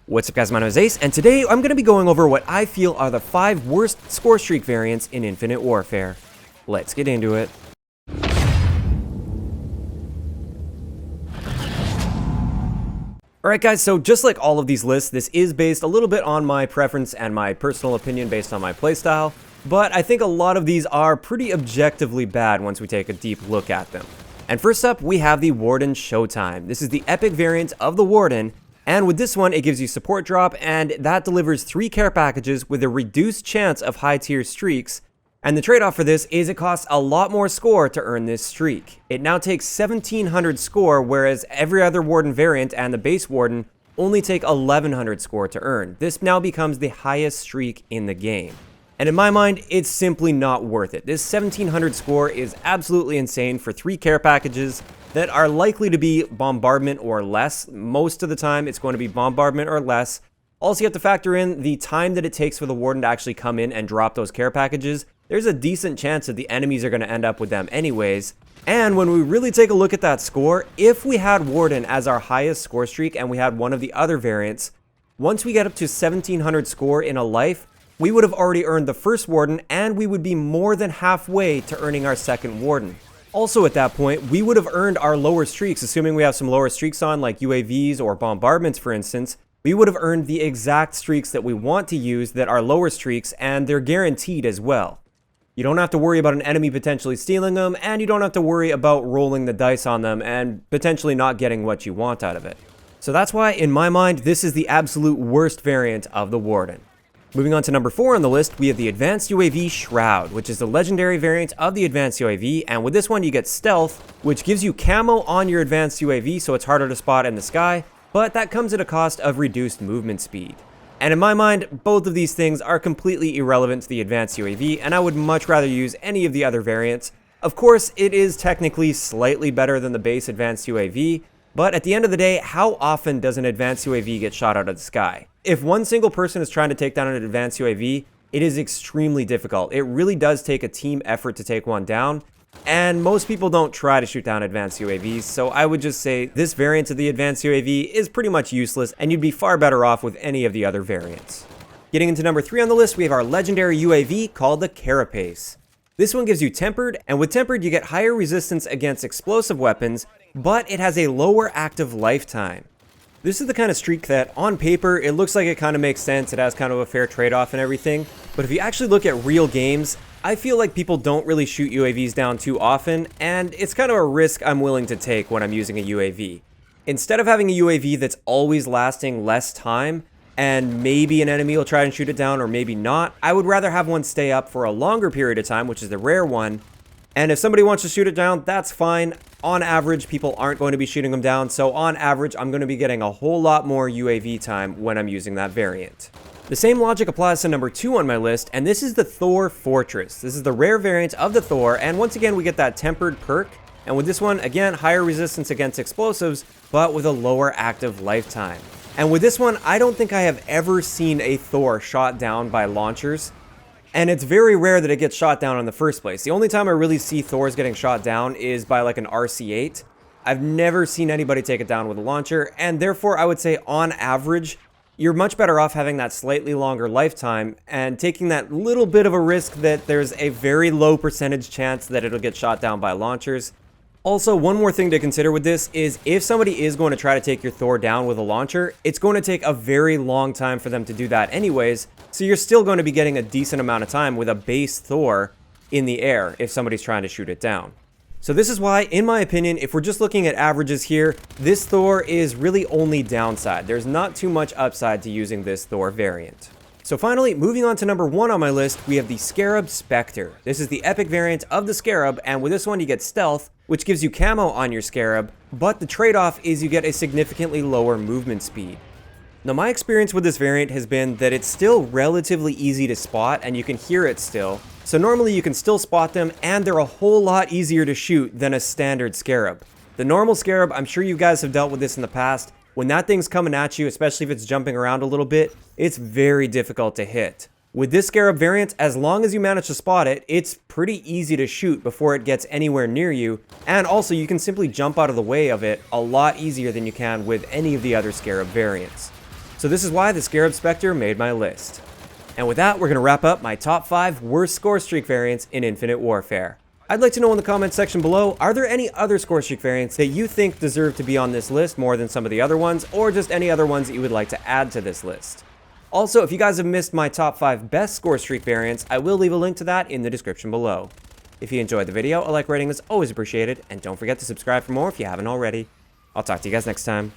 What's up guys, my name is Ace, and today I'm going to be going over what I feel are the 5 worst Scorestreak variants in Infinite Warfare. Let's get into it. Alright guys, so just like all of these lists, this is based a little bit on my preference and my personal opinion based on my playstyle, but I think a lot of these are pretty objectively bad once we take a deep look at them. And first up, we have the Wardens Showtime. This is the epic variant of the Warden. And with this one, it gives you support drop, and that delivers 3 care packages with a reduced chance of high tier streaks. And the trade-off for this is it costs a lot more score to earn this streak. It now takes 1700 score, whereas every other Warden variant and the base Warden only take 1100 score to earn. This now becomes the highest streak in the game. And in my mind, it's simply not worth it. This 1700 score is absolutely insane for 3 care packages that are likely to be bombardment or less. Most of the time, it's going to be bombardment or less. Also, you have to factor in the time that it takes for the Warden to actually come in and drop those care packages. There's a decent chance that the enemies are going to end up with them anyways. And when we really take a look at that score, if we had Warden as our highest score streak and we had one of the other variants, once we get up to 1700 score in a life, we would have already earned the first Warden, and we would be more than halfway to earning our second Warden. Also at that point, we would have earned our lower streaks, assuming we have some lower streaks on, like UAVs or bombardments for instance. We would have earned the exact streaks that we want to use that are lower streaks, and they're guaranteed as well. You don't have to worry about an enemy potentially stealing them, and you don't have to worry about rolling the dice on them and potentially not getting what you want out of it. So that's why, in my mind, this is the absolute worst variant of the Warden. Moving on to number 4 on the list, we have the Advanced Uav Shroud, which is the legendary variant of the Advanced UAV, and with this one you get Stealth, which gives you camo on your Advanced UAV, so it's harder to spot in the sky, but that comes at a cost of reduced movement speed. And in my mind, both of these things are completely irrelevant to the Advanced UAV, and I would much rather use any of the other variants. Of course, it is technically slightly better than the base Advanced UAV, but at the end of the day, how often does an Advanced UAV get shot out of the sky? If one single person is trying to take down an Advanced UAV, it is extremely difficult. It really does take a team effort to take one down, and most people don't try to shoot down Advanced UAVs, so I would just say this variant of the Advanced UAV is pretty much useless, and you'd be far better off with any of the other variants. Getting into number 3 on the list, we have our legendary UAV called the Carapace. This one gives you Tempered, and with Tempered you get higher resistance against explosive weapons, but it has a lower active lifetime. This is the kind of streak that, on paper, it looks like it kind of makes sense, it has kind of a fair trade-off and everything, but if you actually look at real games, I feel like people don't really shoot UAVs down too often, and it's kind of a risk I'm willing to take when I'm using a UAV. Instead of having a UAV that's always lasting less time, and maybe an enemy will try and shoot it down or maybe not, I would rather have one stay up for a longer period of time, which is the rare one. And if somebody wants to shoot it down, that's fine. On average, people aren't going to be shooting them down, so on average, I'm going to be getting a whole lot more UAV time when I'm using that variant. The same logic applies to number 2 on my list, and this is the Thor Fortress. This is the rare variant of the Thor, and once again, we get that Tempered perk. And with this one, again, higher resistance against explosives, but with a lower active lifetime. And with this one, I don't think I have ever seen a Thor shot down by launchers. And it's very rare that it gets shot down in the first place. The only time I really see Thors getting shot down is by like an RC-8. I've never seen anybody take it down with a launcher, and therefore I would say on average, you're much better off having that slightly longer lifetime and taking that little bit of a risk that there's a very low percentage chance that it'll get shot down by launchers. Also, one more thing to consider with this is if somebody is going to try to take your Thor down with a launcher, it's going to take a very long time for them to do that anyways, so you're still going to be getting a decent amount of time with a base Thor in the air if somebody's trying to shoot it down. So this is why, in my opinion, if we're just looking at averages here, this Thor is really only downside. There's not too much upside to using this Thor variant. So finally, moving on to number 1 on my list, we have the Scarab Spectre. This is the epic variant of the Scarab, and with this one you get Stealth, which gives you camo on your Scarab, but the trade-off is you get a significantly lower movement speed. Now my experience with this variant has been that it's still relatively easy to spot, and you can hear it still. So normally you can still spot them, and they're a whole lot easier to shoot than a standard Scarab. The normal Scarab, I'm sure you guys have dealt with this in the past, when that thing's coming at you, especially if it's jumping around a little bit, it's very difficult to hit. With this Scarab variant, as long as you manage to spot it, it's pretty easy to shoot before it gets anywhere near you, and also you can simply jump out of the way of it a lot easier than you can with any of the other Scarab variants. So this is why the Scarab Spectre made my list. And with that, we're going to wrap up my top 5 worst Scorestreak variants in Infinite Warfare. I'd like to know in the comments section below, are there any other Scorestreak variants that you think deserve to be on this list more than some of the other ones, or just any other ones that you would like to add to this list? Also, if you guys have missed my top 5 best Scorestreak variants, I will leave a link to that in the description below. If you enjoyed the video, a like rating is always appreciated, and don't forget to subscribe for more if you haven't already. I'll talk to you guys next time.